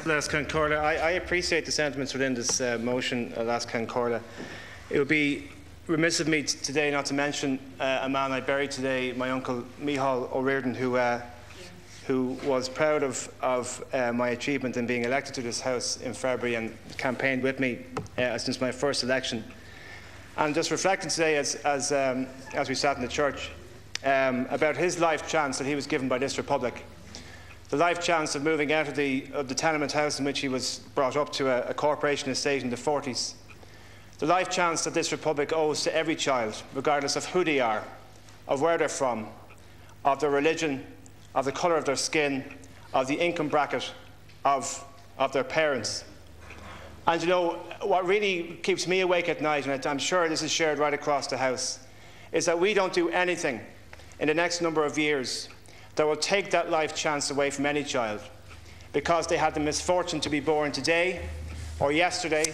Last Concorda. I appreciate the sentiments within this motion, Last Concorda. It would be remiss of me today not to mention a man I buried today, my uncle Aodhan Ó Riordain, who was proud of my achievement in being elected to this House in February and campaigned with me since my first election. And just reflecting today as we sat in the church about his life chance that he was given by this Republic. The life chance of moving out of the tenement house in which he was brought up to a corporation estate in the 40s. The life chance that this Republic owes to every child, regardless of who they are, of where they're from, of their religion, of the colour of their skin, of the income bracket of their parents. And you know, what really keeps me awake at night, and I'm sure this is shared right across the House, is that we don't do anything in the next number of years that will take that life chance away from any child because they had the misfortune to be born today or yesterday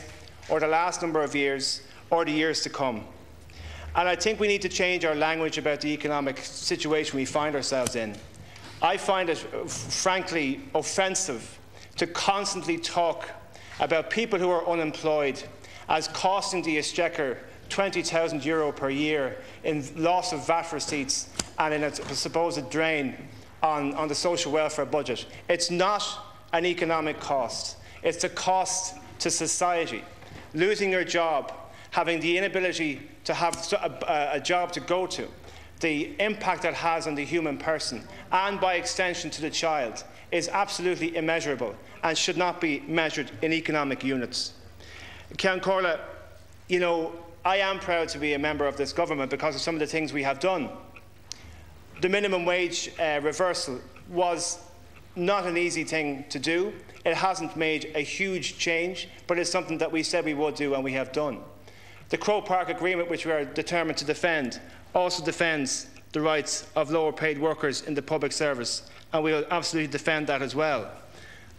or the last number of years or the years to come. And I think we need to change our language about the economic situation we find ourselves in. I find it, frankly, offensive to constantly talk about people who are unemployed as costing the Exchequer €20,000 per year in loss of VAT receipts and in a supposed drain on the social welfare budget. It's not an economic cost. It's a cost to society. Losing your job, having the inability to have a job to go to, the impact that has on the human person and by extension to the child is absolutely immeasurable and should not be measured in economic units. Ceann Comhairle, you know, I am proud to be a member of this government because of some of the things we have done. The minimum wage reversal was not an easy thing to do. It hasn't made a huge change, but it's something that we said we would do and we have done. The Croke Park Agreement, which we are determined to defend, also defends the rights of lower paid workers in the public service, and we will absolutely defend that as well.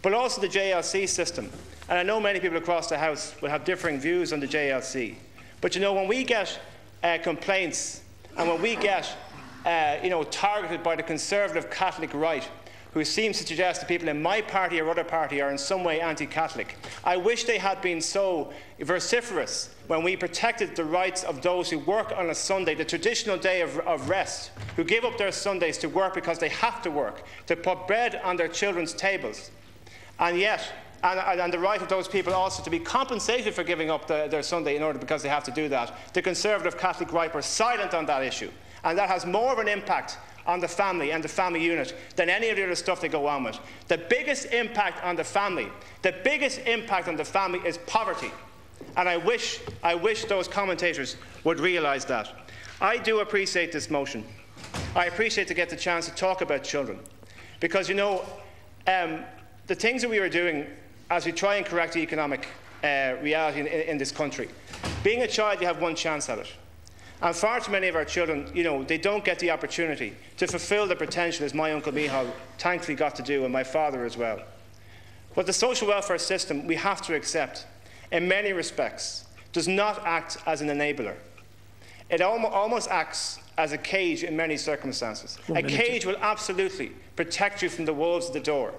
But also the JLC system, and I know many people across the House will have differing views on the JLC. But you know, when we get complaints and when we get targeted by the conservative Catholic right, who seems to suggest that people in my party or other party are in some way anti-Catholic, I wish they had been so vociferous when we protected the rights of those who work on a Sunday, the traditional day of rest, who give up their Sundays to work because they have to work, to put bread on their children's tables. And yet, and the right of those people also to be compensated for giving up their Sunday in order because they have to do that. The conservative Catholic right were silent on that issue, and that has more of an impact on the family and the family unit than any of the other stuff they go on with. The biggest impact on the family, is poverty, and I wish those commentators would realise that. I do appreciate this motion. I appreciate to get the chance to talk about children, because you know, the things that we are doing as we try and correct the economic reality in this country. Being a child, you have one chance at it. And far too many of our children, you know, they don't get the opportunity to fulfil their potential, as my uncle Aodhan thankfully got to do, and my father as well. But the social welfare system, we have to accept, in many respects, does not act as an enabler. It almost acts as a cage in many circumstances. A cage will absolutely protect you from the wolves at the door,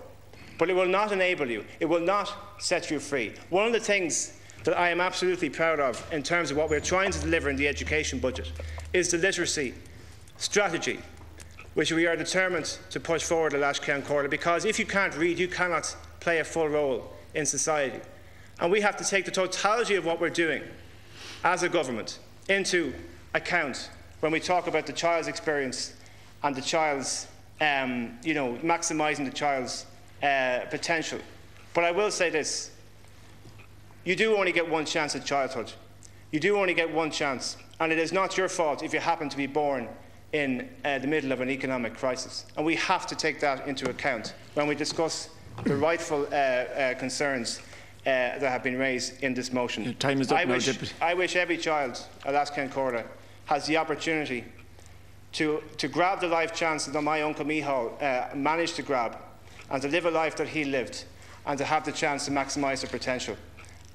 but it will not enable you. It will not set you free. One of the things that I am absolutely proud of in terms of what we're trying to deliver in the education budget is the literacy strategy, which we are determined to push forward at Ceann Comhairle, because if you can't read, you cannot play a full role in society. And we have to take the totality of what we're doing as a government into account when we talk about the child's experience and the child's, maximising the child's potential. But I will say this. You do only get one chance at childhood. You do only get one chance, and it is not your fault if you happen to be born in the middle of an economic crisis. And we have to take that into account when we discuss the rightful concerns that have been raised in this motion. Your time is up now, Deputy. I wish every child at Ceann Comhairle has the opportunity to grab the life chance that my uncle Aodhan managed to grab, and to live a life that he lived, and to have the chance to maximise their potential.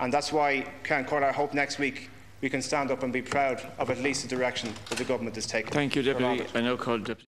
And that's why, Ceann Comhairle, I hope next week we can stand up and be proud of at least the direction that the government is taking. Thank you, Deputy. I now call Deputy.